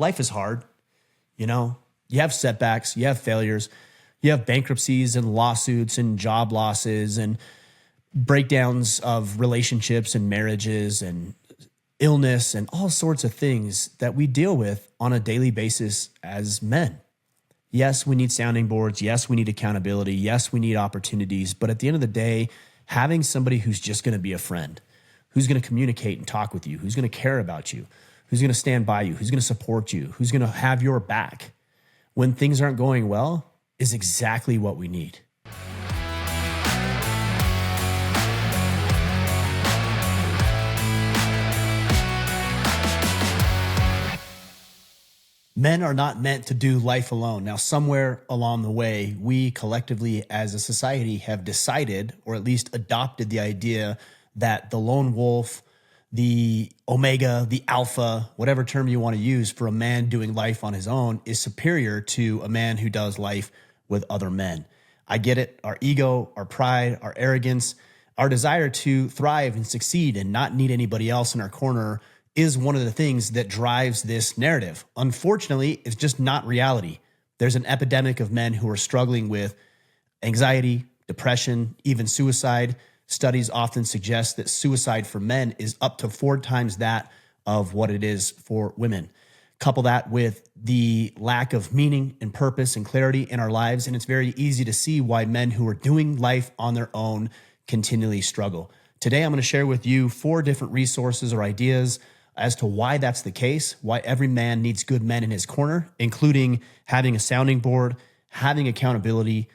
life is hard. You know, you have setbacks, you have failures, you have bankruptcies and lawsuits and job losses and breakdowns of relationships and marriages and illness and all sorts of things that we deal with on a daily basis as men. Yes, we need sounding boards. Yes, we need accountability. Yes, we need opportunities. But at the end of the day, having somebody who's just going to be a friend, who's going to communicate and talk with you, who's going to care about you, who's going to stand by you, who's going to support you, who's going to have your back when things aren't going well is exactly what we need. Men are not meant to do life alone. Now, somewhere along the way, we collectively as a society have decided, or at least adopted the idea that the lone wolf, the omega, the alpha, whatever term you want to use for a man doing life on his own is superior to a man who does life with other men. I get it. Our ego, our pride, our arrogance, our desire to thrive and succeed and not need anybody else in our corner is one of the things that drives this narrative. Unfortunately, it's just not reality. There's an epidemic of men who are struggling with anxiety, depression, even suicide. Studies often suggest that suicide for men is up to 4 times that of what it is for women. Couple that with the lack of meaning and purpose and clarity in our lives, and it's very easy to see why men who are doing life on their own continually struggle. Today, I'm going to share with you 4 different resources or ideas as to why that's the case, why every man needs good men in his corner, including having a sounding board, having accountability,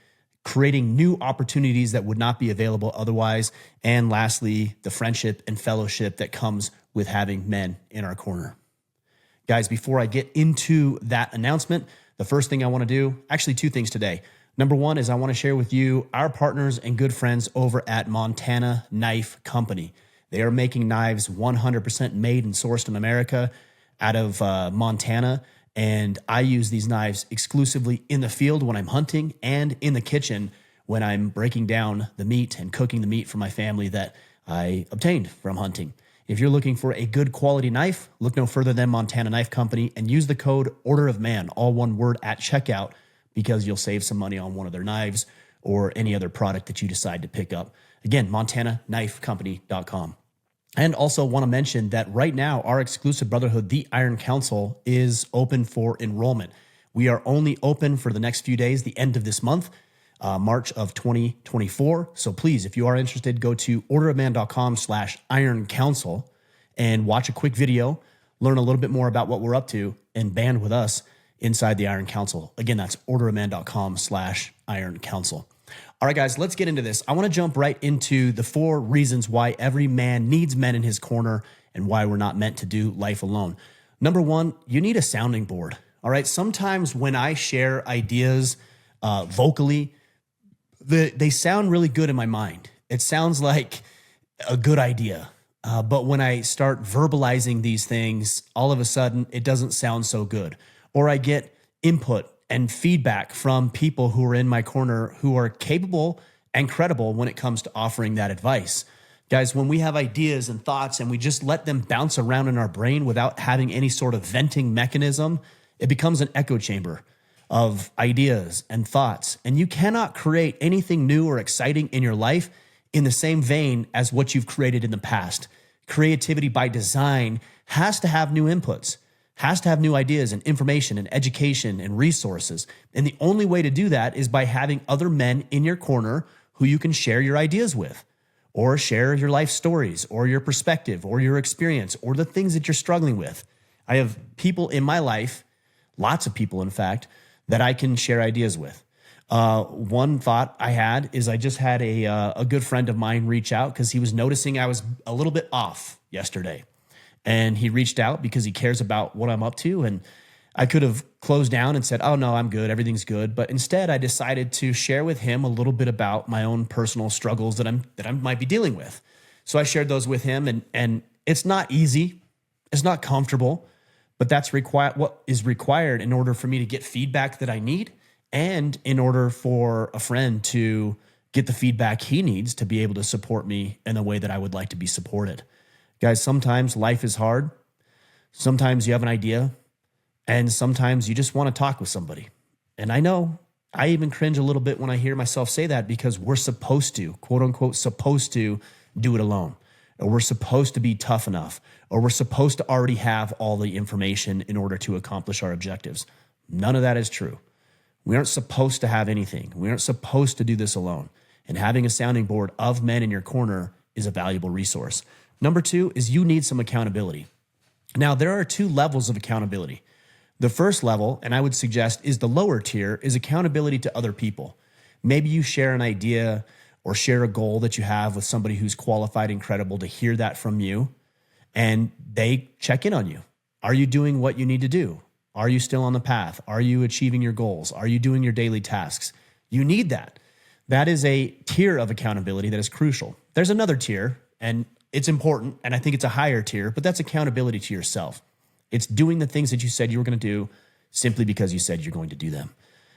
creating new opportunities that would not be available otherwise, and lastly, the friendship and fellowship that comes with having men in our corner. Guys, before I get into that announcement, the first thing I want to do, actually 2 things today. Number 1 is I want to share with you our partners and good friends over at Montana Knife Company. They are making knives 100% made and sourced in America out of Montana. And I use these knives exclusively in the field when I'm hunting and in the kitchen when I'm breaking down the meat and cooking the meat for my family that I obtained from hunting. If you're looking for a good quality knife, look no further than Montana Knife Company and use the code Order of Man, all one word, at checkout, because you'll save some money on one of their knives or any other product that you decide to pick up. Again, montanaknifecompany.com. And also want to mention that right now, our exclusive brotherhood, the Iron Council, is open for enrollment. We are only open for the next few days, the end of this month, March of 2024. So please, if you are interested, go to orderofman.com/Iron Council and watch a quick video, learn a little bit more about what we're up to, and band with us inside the Iron Council. Again, that's orderofman.com/Iron Council. All right, guys, let's get into this. I want to jump right into the 4 reasons why every man needs men in his corner and why we're not meant to do life alone. Number 1, you need a sounding board. All right, sometimes when I share ideas vocally, they sound really good in my mind. It sounds like a good idea. But when I start verbalizing these things, all of a sudden it doesn't sound so good. Or I get input and feedback from people who are in my corner who are capable and credible when it comes to offering that advice. Guys, when we have ideas and thoughts and we just let them bounce around in our brain without having any sort of venting mechanism, it becomes an echo chamber of ideas and thoughts. And you cannot create anything new or exciting in your life in the same vein as what you've created in the past. Creativity by design has to have new inputs, has to have new ideas and information and education and resources. And the only way to do that is by having other men in your corner who you can share your ideas with, or share your life stories, or your perspective, or your experience, or the things that you're struggling with. I have people in my life, lots of people, in fact, that I can share ideas with. One thought I had is I just had a good friend of mine reach out because he was noticing I was a little bit off yesterday. And he reached out because he cares about what I'm up to. And I could have closed down and said, oh, no, I'm good. Everything's good. But instead, I decided to share with him a little bit about my own personal struggles that I might be dealing with. So I shared those with him. And it's not easy. It's not comfortable. But that's what is required in order for me to get feedback that I need and in order for a friend to get the feedback he needs to be able to support me in the way that I would like to be supported. Guys, sometimes life is hard. Sometimes you have an idea And sometimes you just want to talk with somebody. And I know I even cringe a little bit when I hear myself say that, because we're supposed to, quote unquote, supposed to do it alone, or we're supposed to be tough enough, or we're supposed to already have all the information in order to accomplish our objectives. None of that is true. We aren't supposed to have anything. We aren't supposed to do this alone. And having a sounding board of men in your corner is a valuable resource. Number two is you need some accountability. Now, there are two levels of accountability. The first level, and I would suggest is the lower tier, is accountability to other people. Maybe you share an idea or share a goal that you have with somebody who's qualified and credible to hear that from you, and they check in on you. Are you doing what you need to do? Are you still on the path? Are you achieving your goals? Are you doing your daily tasks? You need that. That is a tier of accountability that is crucial. There's another tier, and it's important, and I think it's a higher tier, but that's accountability to yourself. It's doing the things that you said you were going to do simply because you said you're going to do them.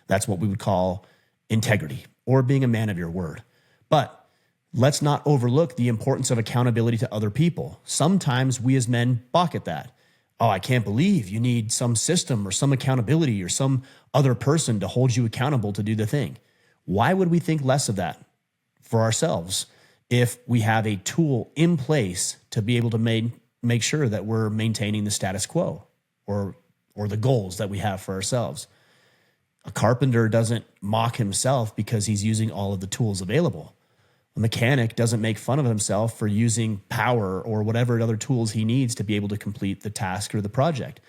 That's what we would call integrity, or being a man of your word. But let's not overlook the importance of accountability to other people. Sometimes we as men balk at that. Oh, I can't believe you need some system or some accountability or some other person to hold you accountable to do the thing. Why would we think less of that for ourselves if we have a tool in place to be able to make sure that we're maintaining the status quo or the goals that we have for ourselves? A carpenter doesn't mock himself because he's using all of the tools available. A mechanic doesn't make fun of himself for using power or whatever other tools he needs to be able to complete the task or the project.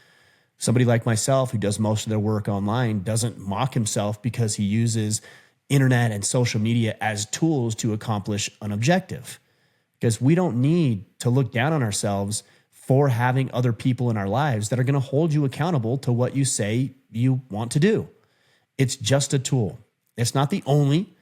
Somebody like myself who does most of their work online doesn't mock himself because he uses internet and social media as tools to accomplish an objective. Because we don't need to look down on ourselves for having other people in our lives that are going to hold you accountable to what you say you want to do. It's just a tool. It's not the only,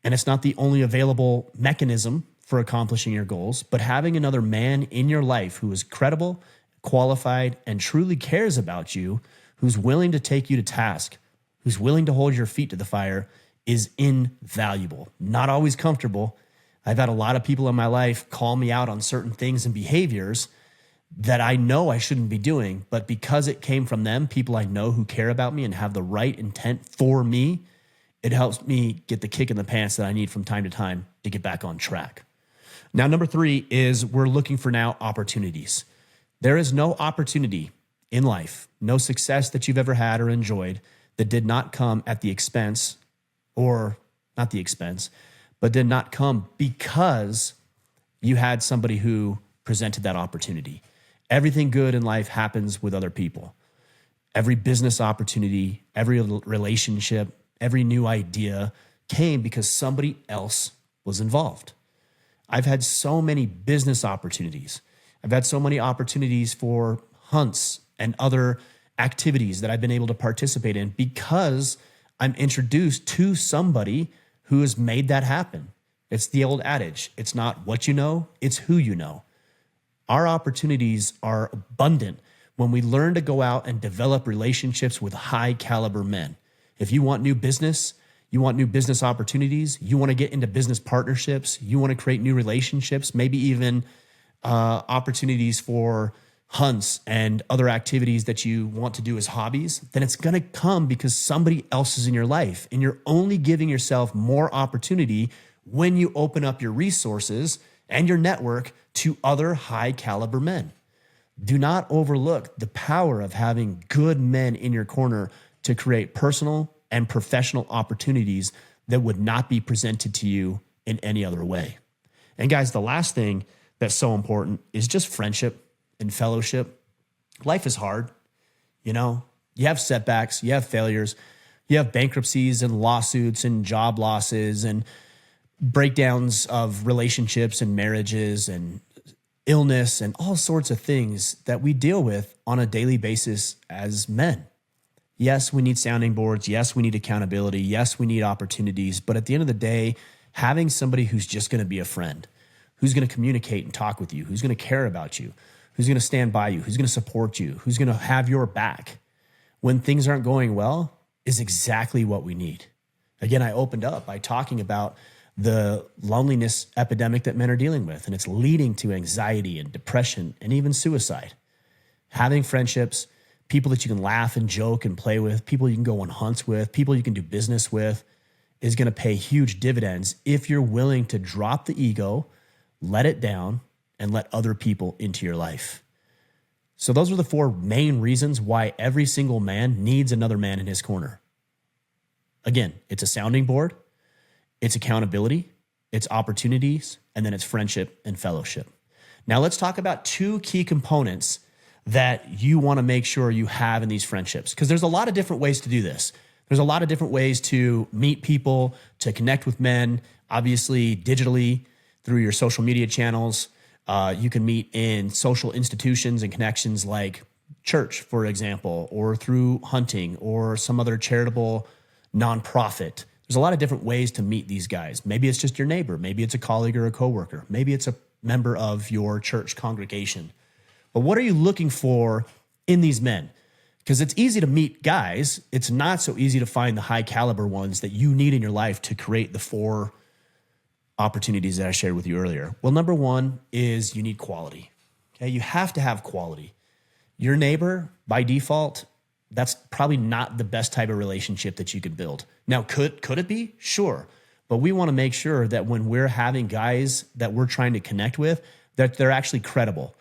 and it's not the only available mechanism for accomplishing your goals, but having another man in your life who is credible, qualified, and truly cares about you, who's willing to take you to task, who's willing to hold your feet to the fire, is invaluable. Not always comfortable. I've had a lot of people in my life call me out on certain things and behaviors that I know I shouldn't be doing, but because it came from them, people I know who care about me and have the right intent for me, it helps me get the kick in the pants that I need from time to time to get back on track. Now, number three is we're looking for now opportunities. There is no opportunity in life, no success that you've ever had or enjoyed that did not come at the expense, or not the expense, but did not come because you had somebody who presented that opportunity. Everything good in life happens with other people. Every business opportunity, every relationship, every new idea came because somebody else was involved. I've had so many business opportunities. I've had so many opportunities for hunts and other activities that I've been able to participate in because I'm introduced to somebody who has made that happen. It's the old adage. It's not what you know, it's who you know. Our opportunities are abundant when we learn to go out and develop relationships with high caliber men. If you want new business, you want new business opportunities, you want to get into business partnerships, you want to create new relationships, maybe even opportunities for hunts and other activities that you want to do as hobbies, then it's going to come because somebody else is in your life. And you're only giving yourself more opportunity when you open up your resources and your network to other high caliber men. Do not overlook the power of having good men in your corner to create personal and professional opportunities that would not be presented to you in any other way. And guys, the last thing that's so important is just friendship and fellowship. Life is hard. You know, you have setbacks, you have failures, you have bankruptcies and lawsuits and job losses and breakdowns of relationships and marriages and illness and all sorts of things that we deal with on a daily basis as men. Yes, we need sounding boards. Yes, we need accountability. Yes, we need opportunities. But at the end of the day, having somebody who's just going to be a friend, who's going to communicate and talk with you, who's going to care about you, who's going to stand by you, who's going to support you, who's going to have your back when things aren't going well is exactly what we need. Again, I opened up by talking about the loneliness epidemic that men are dealing with, and it's leading to anxiety and depression and even suicide. Having friendships, people that you can laugh and joke and play with, people you can go on hunts with, people you can do business with, is going to pay huge dividends if you're willing to drop the ego, let it down, and let other people into your life. So those are the 4 main reasons why every single man needs another man in his corner. Again, it's a sounding board, it's accountability, it's opportunities, and then it's friendship and fellowship. Now let's talk about 2 key components that you want to make sure you have in these friendships, because there's a lot of different ways to do this. There's a lot of different ways to meet people, to connect with men, obviously digitally through your social media channels. You can meet in social institutions and connections like church, for example, or through hunting or some other charitable nonprofit. There's a lot of different ways to meet these guys. Maybe it's just your neighbor. Maybe it's a colleague or a coworker. Maybe it's a member of your church congregation. But what are you looking for in these men? Because it's easy to meet guys. It's not so easy to find the high caliber ones that you need in your life to create the 4 opportunities that I shared with you earlier. Well, number 1 is you need quality. Okay, you have to have quality. Your neighbor, by default, that's probably not the best type of relationship that you could build. Now, could it be? Sure. But we want to make sure that when we're having guys that we're trying to connect with, that they're actually credible,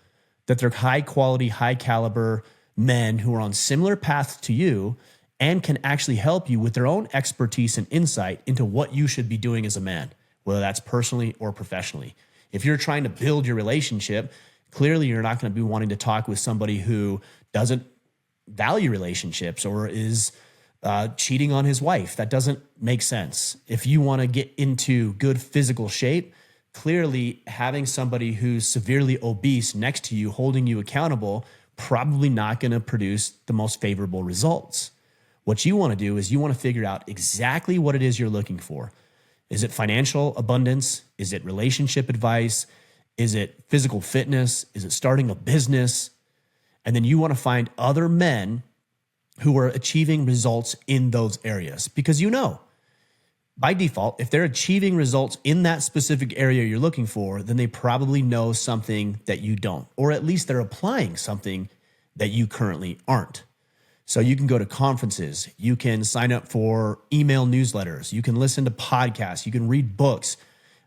that they're high quality, high caliber men who are on similar paths to you and can actually help you with their own expertise and insight into what you should be doing as a man, whether that's personally or professionally. If you're trying to build your relationship, clearly you're not going to be wanting to talk with somebody who doesn't value relationships or is cheating on his wife. That doesn't make sense. If you want to get into good physical shape, clearly having somebody who's severely obese next to you, holding you accountable, probably not going to produce the most favorable results. What you want to do is you want to figure out exactly what it is you're looking for. Is it financial abundance? Is it relationship advice? Is it physical fitness? Is it starting a business? And then you want to find other men who are achieving results in those areas, because you know, by default, if they're achieving results in that specific area you're looking for, then they probably know something that you don't, or at least they're applying something that you currently aren't. So you can go to conferences, you can sign up for email newsletters, you can listen to podcasts, you can read books,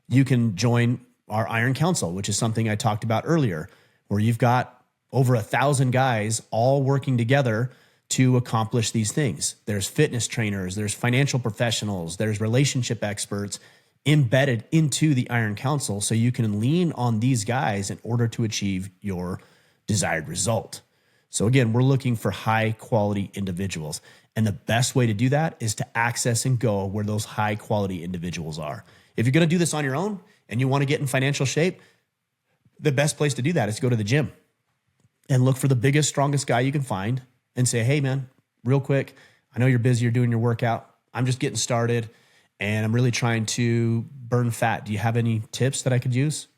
you can join our Iron Council, which is something I talked about earlier, where you've got over 1,000 guys all working together to accomplish these things. There's fitness trainers, there's financial professionals, there's relationship experts embedded into the Iron Council, so you can lean on these guys in order to achieve your desired result. So again, we're looking for high quality individuals. And the best way to do that is to access and go where those high quality individuals are. If you're going to do this on your own and you want to get in financial shape, the best place to do that is to go to the gym and look for the biggest, strongest guy you can find and say, hey man, real quick, I know you're busy, you're doing your workout. I'm just getting started and I'm really trying to burn fat. Do you have any tips that I could use?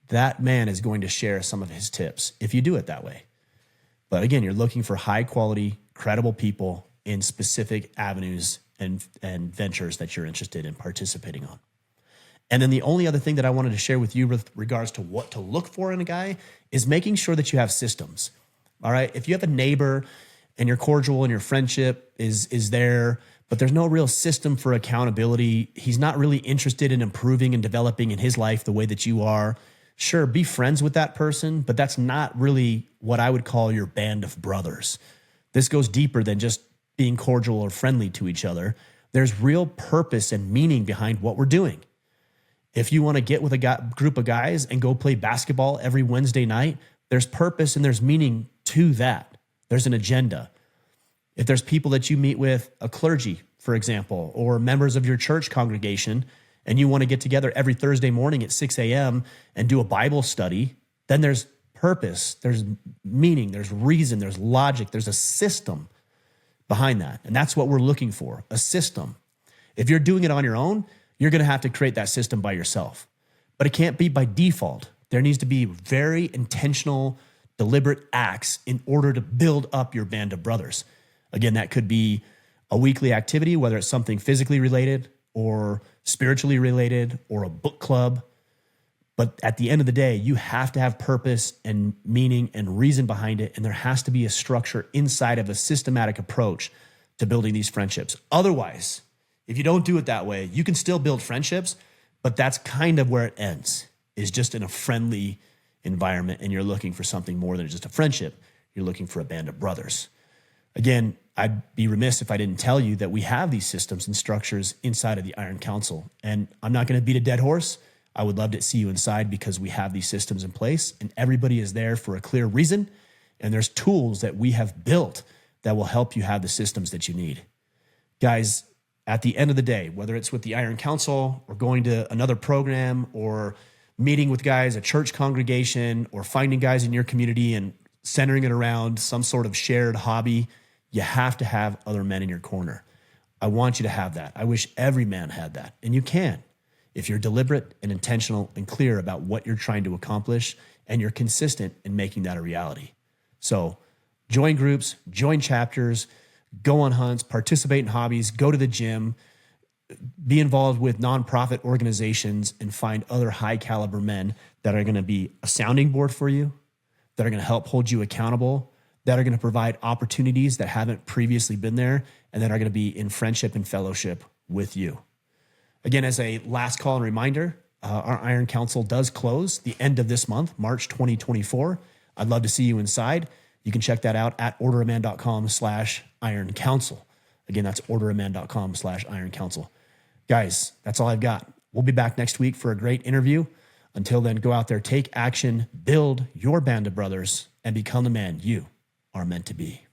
That man is going to share some of his tips if you do it that way. But again, you're looking for high quality, credible people in specific avenues and ventures that you're interested in participating on. And then the only other thing that I wanted to share with you with regards to what to look for in a guy is making sure that you have systems. All right. If you have a neighbor and you're cordial and your friendship is there, but there's no real system for accountability, he's not really interested in improving and developing in his life the way that you are. Sure, be friends with that person, but that's not really what I would call your band of brothers. This goes deeper than just being cordial or friendly to each other. There's real purpose and meaning behind what we're doing. If you want to get with a group of guys and go play basketball every Wednesday night, there's purpose and there's meaning to that. There's an agenda. If there's people that you meet with, a clergy, for example, or members of your church congregation, and you want to get together every Thursday morning at 6 a.m. and do a Bible study, then there's purpose, there's meaning, there's reason, there's logic, there's a system behind that. And that's what we're looking for, a system. If you're doing it on your own, you're going to have to create that system by yourself. But it can't be by default. There needs to be very intentional, deliberate acts in order to build up your band of brothers. Again, that could be a weekly activity, whether it's something physically related or spiritually related or a book club. But at the end of the day, you have to have purpose and meaning and reason behind it. And there has to be a structure inside of a systematic approach to building these friendships. Otherwise, if you don't do it that way, you can still build friendships, but that's kind of where it ends, is just in a friendly environment. And you're looking for something more than just a friendship. You're looking for a band of brothers. Again, I'd be remiss if I didn't tell you that we have these systems and structures inside of the Iron Council. And I'm not going to beat a dead horse. I would love to see you inside because we have these systems in place and everybody is there for a clear reason. And there's tools that we have built that will help you have the systems that you need. Guys, at the end of the day, whether it's with the Iron Council or going to another program or meeting with guys, a church congregation, or finding guys in your community and centering it around some sort of shared hobby, you have to have other men in your corner. I want you to have that. I wish every man had that. And you can, if you're deliberate and intentional and clear about what you're trying to accomplish and you're consistent in making that a reality. So join groups, join chapters, go on hunts, participate in hobbies, go to the gym, be involved with nonprofit organizations, and find other high caliber men that are going to be a sounding board for you, that are going to help hold you accountable, that are going to provide opportunities that haven't previously been there, and that are going to be in friendship and fellowship with you. Again, as a last call and reminder, our Iron Council does close the end of this month, March 2024. I'd love to see you inside. You can check that out at orderaman.com/Iron Council. Again, that's orderaman.com/Iron Council. Guys, that's all I've got. We'll be back next week for a great interview. Until then, go out there, take action, build your band of brothers, and become the man you are meant to be.